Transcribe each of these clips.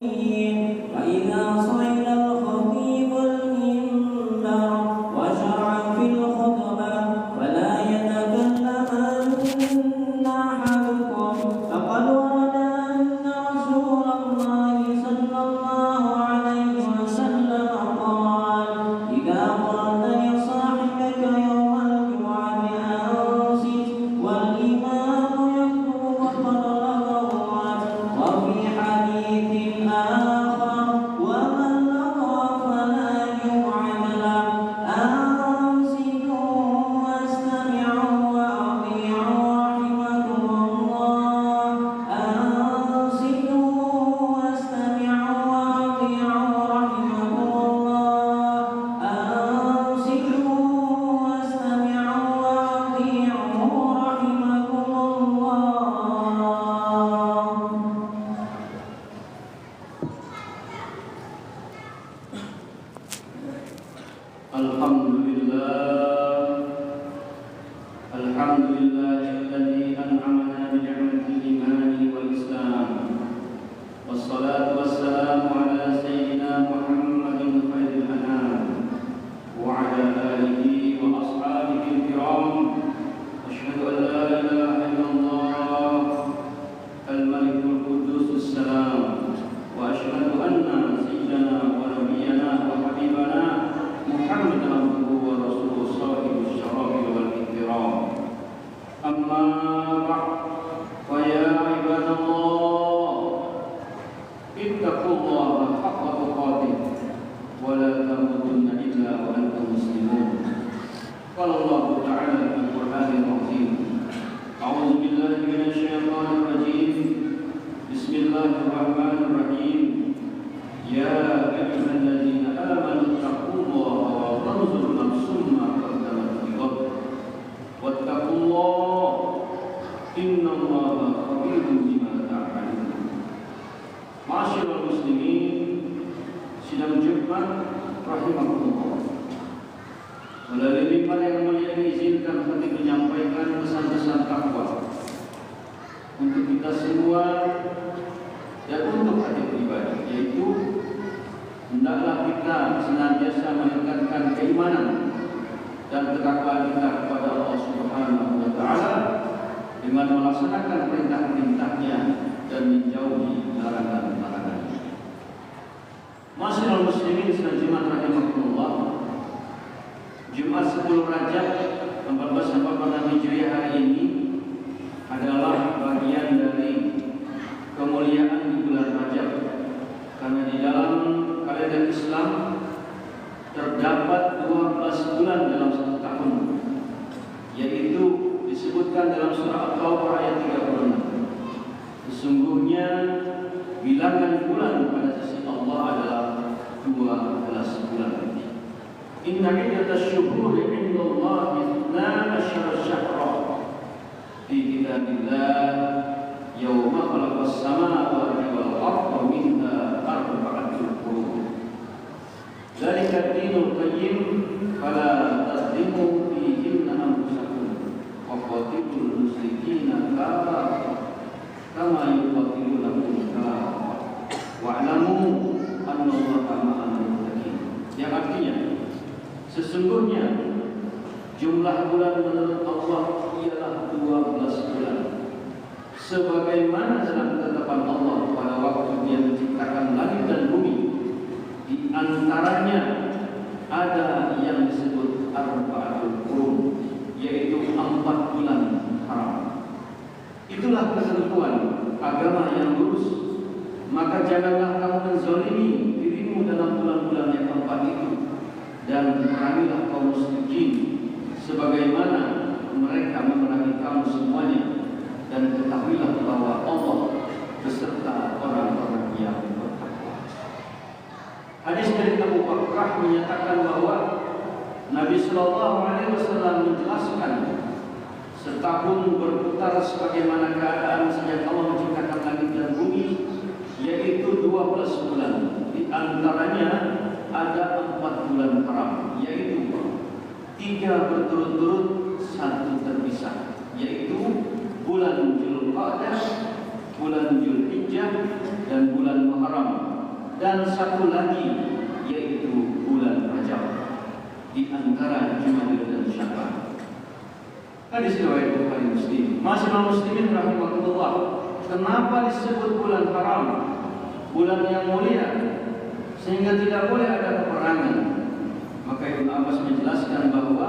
فإذا صعد الخطيب المنبر وشرع في الخطبة فلا يتكلمن أحدكم فقد ورد أن رسول الله صلى الله عليه وسلم قال: إذا قلت لصاحبك يوم الجمعة أنصت والإمام يخطب فقد لغوت. وفي حديث آخر: ومن لغى فلا جمعة له. أنصتوا واستمعوا وأطيعوا رحمكم الله. أنصتوا واستمعوا وأطيعوا رحمكم الله. أنصتوا واستمعوا وأطيعوا رحمكم الله. Alhamdulillahilladzi an'amana bi ni'matil imani wal islam. Wassalatu wassalamu ala sayyidina Muhammadin khairil anam wa ala alihi wa ashabihi kiram. Asyhadu an la ilaha illallah al-malikul qudusus salam wa asyhadu anna sayyidana wa nabiyyana wa habibana Muhammadan abduhu wa rasuluhu sahibus syarafi wal ikram. Amma ba'd, fa ya ibadallah, ittaqullaha haqqa tuqatih wa la tamutunna illa wa antum muslimun. Qala Allah ta'ala fil Qur'anil azim: A'udzu billahi minasy syaithanir rajim. Bismillahirrahmanirrahim. Ya ayyuhalladzina amanu taqullaha wa tanzur nafsum ma qaddamat lighad. Wattaqullaha innallaha khabirun bima ta'malun. Ma'asyiral muslimin, sidang Jumat rahimakumullah. Melalui mimbar yang mulia ini izinkan kami menyampaikan pesan-pesan takwa untuk kita semua dan untuk hati pribadi, yaitu hendaklah kita senantiasa meningkatkan keimanan dan ketakwaan kita kepada Allah Subhanahu wa taala dengan melaksanakan perintah-perintahnya dan menjauhi larangan-larangannya. Ma'asyiral muslimin sekalian rahimakumullah, Jumat 10 Rajab 1446 Hijriah hari ini adalah bagian dari kemuliaan di bulan Rajab, karena di dalam kalender Islam terdapat 12 bulan dalam satu tahun, yaitu disebutkan dalam surah At-Taubah ayat 36. Sesungguhnya bilangan bulan pada sisi Allah adalah 12 bulan. Inna iddatash syuhuri 'indallahi 12 syahra fi kitabillah yauma khalaqas samawati wal arda minha arba'atul hurum. Dzalika ad-dinul qayyim fala tadhlimu fihinna anfusakum wa qatilul musyrikina kama yuqatilunakum kaffah wa'lamu annallaha ma'al muttaqin. Yang artinya, sesungguhnya jumlah bulan menurut Allah ialah 12 bulan, sebagaimana dalam ketetapan Allah pada waktu Dia menciptakan langit dan bumi. Di antaranya ada yang disebut arba'atul hurum, yaitu 4 bulan haram. Itulah ketentuan agama yang lurus. Maka janganlah kamu menzalimi dirimu dalam bulan-bulan yang keempat itu, dan perangilah kaum musyrikin sebagaimana mereka memerangi kamu semuanya, dan ketahuilah bahwa Allah beserta orang-orang yang bertakwa. Hadis dari Abu Bakrah menyatakan bahwa Nabi Sallallahu Alaihi Wasallam menjelaskan setahun berputar sebagaimana keadaan sejak Allah menciptakan langit dan bumi, yaitu 12 bulan. Di antaranya ada 4 bulan haram, yaitu 3 berturut-turut, 1 terpisah, yaitu bulan Dzulqa'dah, bulan Dzulhijjah, dan bulan Muharram. dan satu lagi yaitu bulan Rajab di antara Jumadil dan Sya'ban. Hadis riwayat Bukhari Muslim. Masyaallah muslimin rahimahullah, kenapa disebut bulan haram, bulan yang mulia, sehingga tidak boleh ada peperangan? Maka Ibnu Abbas menjelaskan bahwa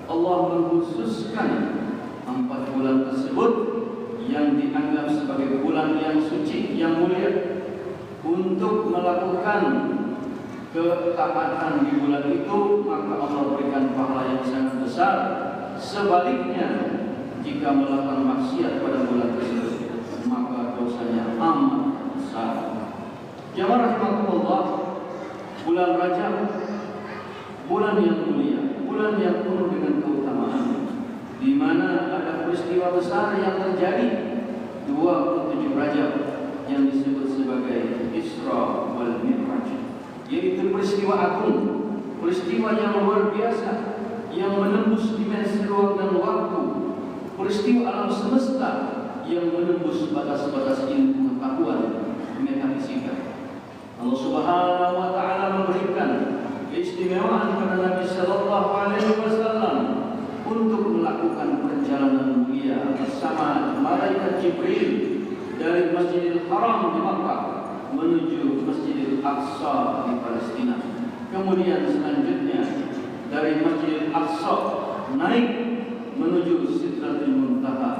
Allah mengkhususkan 4 bulan tersebut yang dianggap sebagai bulan yang suci, yang mulia, untuk melakukan ketaatan di bulan itu, maka Allah berikan pahala yang sangat besar. Sebaliknya, jika melakukan maksiat pada bulan tersebut, maka dosanya amat besar. Jamaah rahimakumullah, bulan Rajab, bulan yang mulia, bulan yang penuh dengan keutamaan, di mana ada peristiwa besar yang terjadi 27 Rajab yang disebut sebagai Isra wal Mi'raj, yaitu peristiwa agung, peristiwa yang luar biasa, yang menembus dimensi ruang dan waktu, peristiwa alam semesta yang menembus batas-batas ilmu pengetahuan metafisika. Allah Subhanahu wa taala memberikan keistimewaan kepada Nabi sallallahu alaihi wasallam untuk melakukan perjalanan mulia bersama malaikat Jibril dari Masjidil Haram di Makkah menuju Masjidil Aqsa di Palestina. Kemudian selanjutnya dari Masjidil Aqsa naik menuju Sidratul Muntaha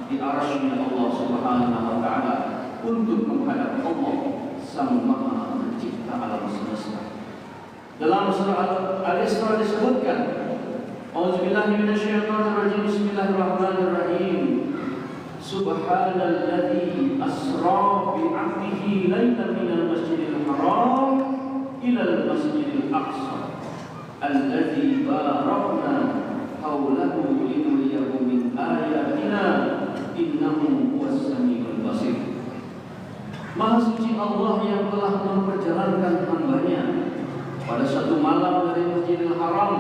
di arasy-Nya Allah Subhanahu wa taala untuk menghadap Allah Sang Maha Pencipta alam semesta. Dalam surah Al-Isra disebutkan, A'udzubillahi minasyaitonirrajim, bismillahirrahmanirrahim. Subhanalladzi asra bi 'abdihi lailan minal masjidil haram ilal masjidil aqsa alladzi barakna haulahu linuriyahu min ayatina innahu huwas samiul basir. Maha suci Allah yang telah memperjalankan hamba-Nya pada satu malam dari Masjidil Haram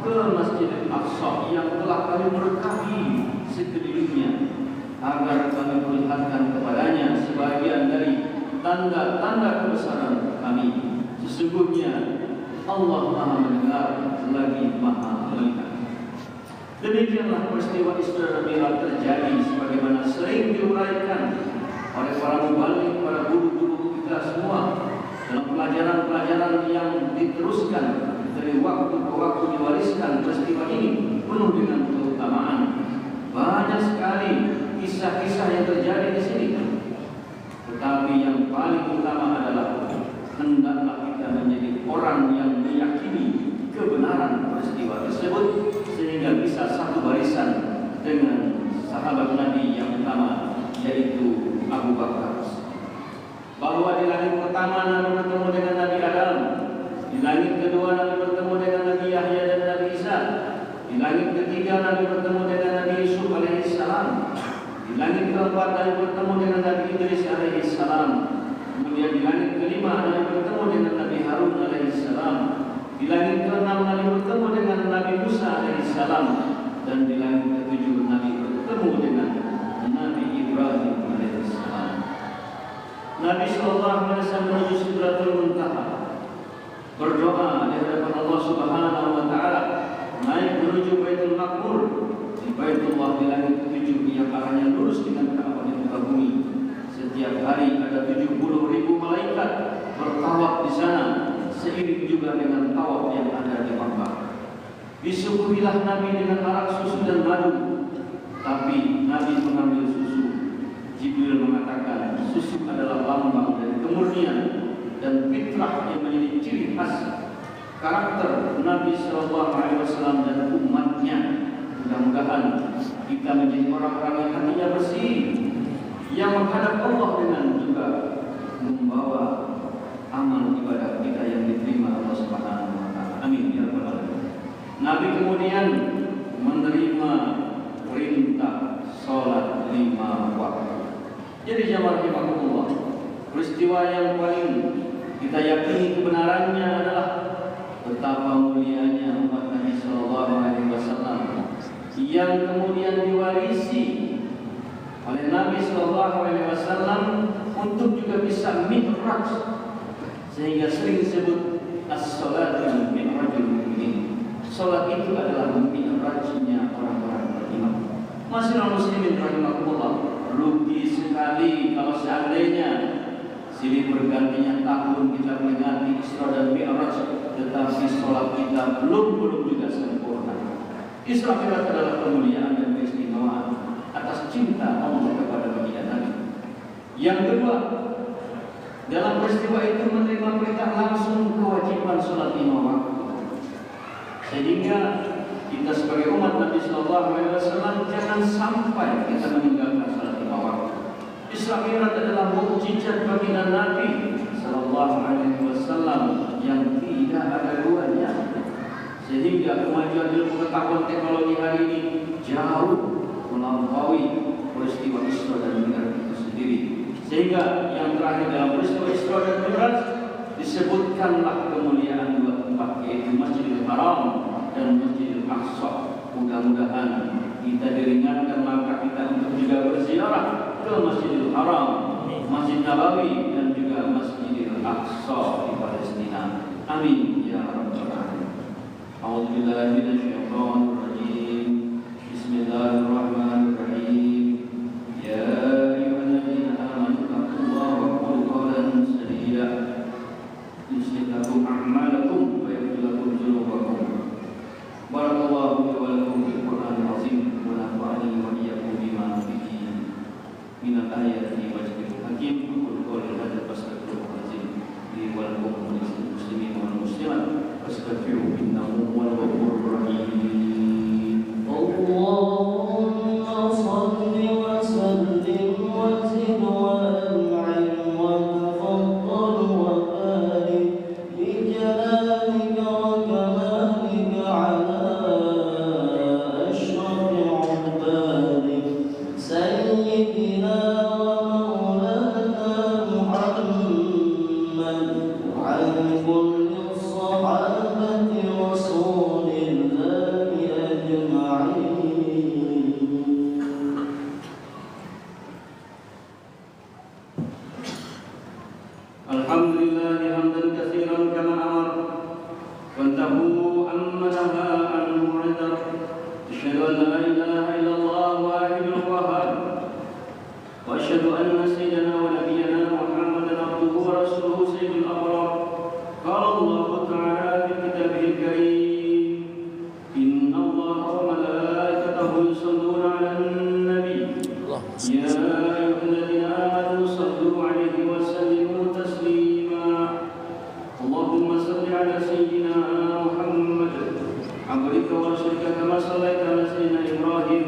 ke Masjidil Aqsa yang telah kami berkahi sekelilingnya, agar kami perlihatkan kepadanya sebagian dari tanda-tanda kebesaran kami. Sesungguhnya Allah Maha mendengar lagi Maha melihat. Demikianlah peristiwa Isra dan Mi'raj terjadi sebagaimana sering diuraikan oleh para mubalik, para guru-guru kita semua dalam pelajaran-pelajaran yang diteruskan dari waktu ke waktu diwariskan. Peristiwa ini penuh dengan keutamaan. Banyak sekali kisah-kisah yang terjadi di sini. Tetapi yang paling utama adalah hendaklah kita menjadi orang yang meyakini kebenaran peristiwa tersebut sehingga bisa satu barisan dengan sahabat Nabi yang utama, yaitu Abu Bakar. Bahwa di langit pertama Nabi bertemu dengan Nabi Adam, di langit kedua Nabi bertemu dengan Nabi Yahya dan Nabi Isa, di langit ketiga Nabi bertemu dengan Nabi Yusuf alaihissalam, di langit keempat Nabi bertemu dengan Nabi Idris alaihissalam, kemudian di langit kelima Nabi bertemu dengan Nabi Harun alaihissalam, di langit keenam Nabi bertemu dengan Nabi Musa alaihissalam, dan di langit ketujuh Nabi bertemu dengan Nabi Ibrahim alaihissalam. Nabi sallallahu alaihi wasallam menuju Sidratul Muntaha, berdoa di hadapan Allah Subhanahu wa taala, naik menuju Baitul Maqmur, di Baitullah di langit ketujuh yang arahnya lurus dengan Ka'bah di muka bumi. Setiap hari ada 70.000 malaikat bertawaf di sana, seiring juga dengan tawaf yang ada di Makkah. Disuguhilah Nabi dengan arak susu dan madu, tapi Nabi mengambil susu. Jibril mengatakan susu adalah lambang dari kemurnian dan fitrah yang menjadi ciri khas karakter Nabi Sallallahu Alaihi Wasallam dan umatnya. Mudah-mudahan kita menjadi orang-orang yang hatinya bersih, yang menghadap Allah dengan juga membawa amal ibadah kita yang diterima Allah Subhanahu Wa Taala. Amin ya rabbal alamin. Nabi kemudian menerima perintah sholat 5 waktu. Jadi jamaah rahimakumullah, peristiwa yang paling kita yakini kebenarannya adalah betapa mulianya umat Nabi Sallallahu Alaihi Wasallam yang kemudian diwarisi oleh Nabi Sallallahu Alaihi Wasallam untuk juga bisa mi'raj sehingga sering disebut as-salatul mi'rajul mu'minin. Salat itu adalah mi'rajnya orang-orang beriman. Masyaallah muslimin rahimakumullah, rugi sekali kalau seandainya silih bergantinya tahun kita mengganti Isra dan Mi'raj, tetapi salat kita belum juga sempurna. Isra Mi'raj adalah kemuliaan dan keistimewaan atas cinta Allah kepada baginda Nabi. Yang kedua, dalam peristiwa itu menerima perintah langsung kewajiban salat lima waktu. Sehingga kita sebagai umat Nabi Sallallahu Alaihi Wasallam jangan sampai kita meninggalkan salat lima waktu. Isra Mi'raj adalah mukjizat baginda Nabi Sallallahu Alaihi Wasallam yang tidak ada duanya. Sehingga kemajuan ilmu pengetahuan teknologi hari ini jauh melampaui peristiwa Isra dan Mi'raj itu sendiri. Sehingga yang terakhir dalam peristiwa Isra dan Mi'raj disebutkanlah kemuliaan dua tempat, yaitu Masjidil Haram dan Masjidil Aqsa. Mudah-mudahan kita diringankan langkah kita untuk juga berziarah ke Masjidil Haram, Masjid Nabawi dan juga Masjidil Aqsa di Palestina. Amin ya rabbal alamin. A'udzubillahi minasyaitonir rajim. Bismillahirrahmanirrahim. Ya ayyuhalladzina amanu taqullaha wa qulu qawlan sadida yuslih lakum a'malakum wa yaghfir lakum dzunubakum. Barakallahu li wa lakum fil Qur'anil azim wa nafa'ani wa iyyakum bima fihi minal ayati wa dzikril hakim. Qul qawlan hadza fastaghfirullahalazim li wa lakum wa lil muslimin wal muslimat fastaghfiruhu innahu huwal ghafurur rahim. Allahumma shalli wa sallim wa zid wa an'im wa tafaddal wa barik bi jalalika wa kamalika ala ashrafil ibadik sayyidina wa maulana Muhammad wa ala kulli sahabati rasulillahi ajma'in. Alhamdulillah hamdan katsiran kama amar wantahu amma nahaa anhu mu'ridar. Asyhadu an la ilaha illallah wahidul qahhar wa asyhadu anna sayyidana wa nabiyyana Muhammadan abduhu wa rasuluhu sayyidul abrar. Qala Allah ta'ala fi kitabihil karim, inna Allaha wa malaikatahu yusholluna 'alan nabi ya ayyuhalladzina amanu shallu 'alaihi wa sallimu taslima. Allahumma shalli 'ala sayyidina Muhammad abdika wa rasulika kama shallaita 'ala sayyidina Ibrahim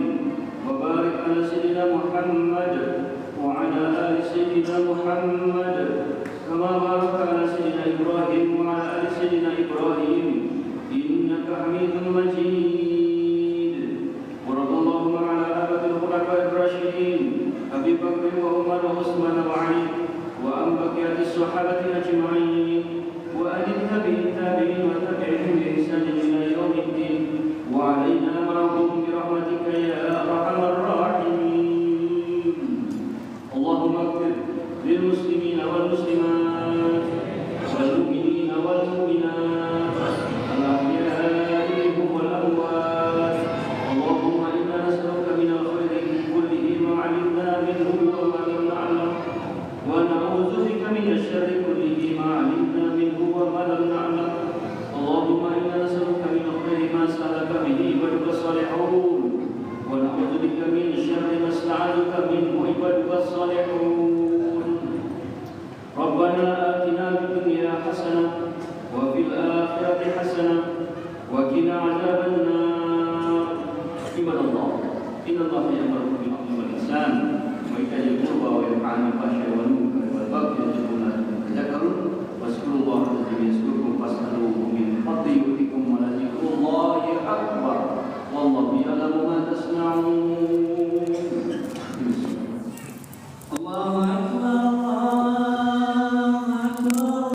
wa barik 'ala sayyidina Muhammad wa 'ala ali sayyidina Muhammad kama barakta 'ala sayyidina Ibrahim wa 'ala ali sayyidina Ibrahim innaka Hamidum Majid. Wa radallahu 'ala abatil khulafa'ir rasyidin Abi Bakr wa Umar wa Utsman wa Ali wa an baqiyati sahabati ajma'in wa an tabi'in wa tabi'ihim bi ihsan ila yaumiddin wa 'alaina ma'ahum bi rahmatika ya arhamar rahimin. Allahumma ighfir lil muslimina wal muslimat wal mu'minina wal mu'minat al ahya'i minhum wal amwat. Allahumma inna nas'aluka minal khairi kullihi ma 'alimna minhu wa ma lam na'lam wa na'udzu bika minasy syarri kullihi ma 'alimna minhu wa ma lam na'lam. Allahumma inna nas'aluka minal khairi ma sa'alaka bihi ibaduka shalihun wa na'udzu bika min syarri ma sta'aduka minhu ibaduka shalihun. Rabbana atina fid dunya hasanah wa fil akhirati hasanah wa qina 'adzabannar. Ibadallah, innallaha ya'muru bil 'adli wal ihsan wa ita'i dzil qurba wa yanha 'anil fahsya'i wal munkari wal baghi ya'idhukum la'allakum tadhakkarun. Waskurullaha alladzi yadhkurukum fas'aluhu